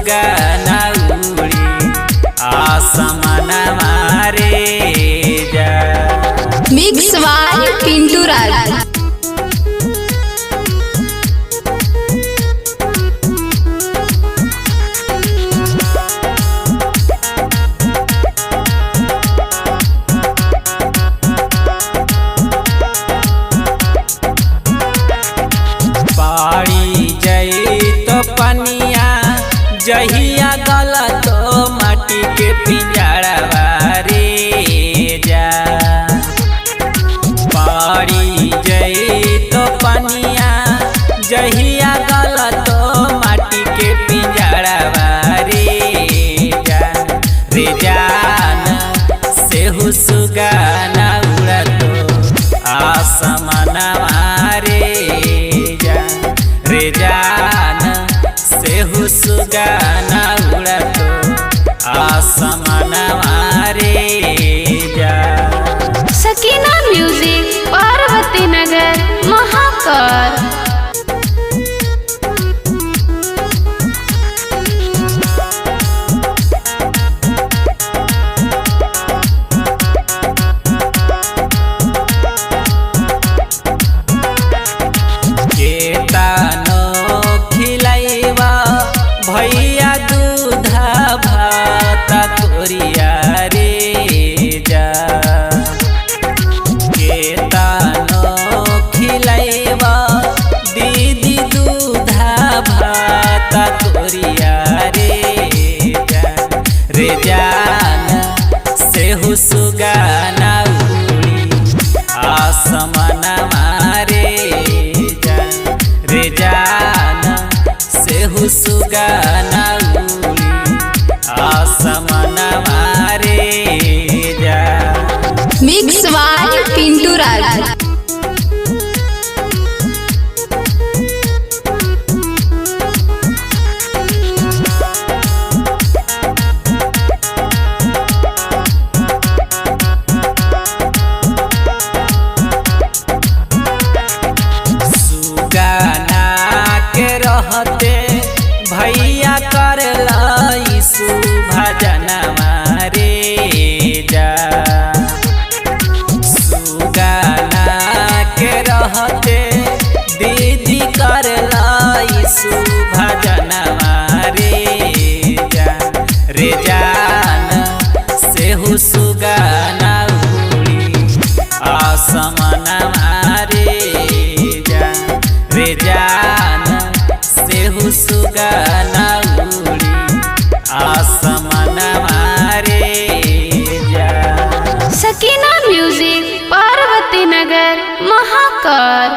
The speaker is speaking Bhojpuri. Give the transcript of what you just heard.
सुगाना उड़ी आसमान मारे जा। मिक्स बाय पिंटू राज। पाड़ी जई तो पनिया जहिया गलत माटी के पिंजड़वा रे जा। पाड़ी जई तो पनिया जहिया गलत माटी के पिंजड़वा रे जा। रे जान सेहु सुगाना उड़तो आसमान मारे जा। रे जान सेहु सुगाना उड़तो आसमान मारे जा। सकीना म्यूजिक पार्वती नगर महाकाल। भैया दूधा भात तोरिया रे जा। केतनो खिलैबा दीदी दूधा भात तोरिया रे जा। रे जान सेहु सुगाना उड़ी आसमान मारे जा। रे जान सेहु सुगाना उड़ी आसमान मारे जा। मिक्स बाय पिंटू राज। सुगाना के रहते भैया कर लईसु भजन मारे जा। सुगाना के रहते दीदी कर लईसु भजन मारे जा। रे जान सेहु सुगाना उड़ी आसमान मारे जा। रे जान सेहु सुगाना उड़ी आसमान मारे जा। सकीना म्यूजिक पार्वती नगर महाकाल।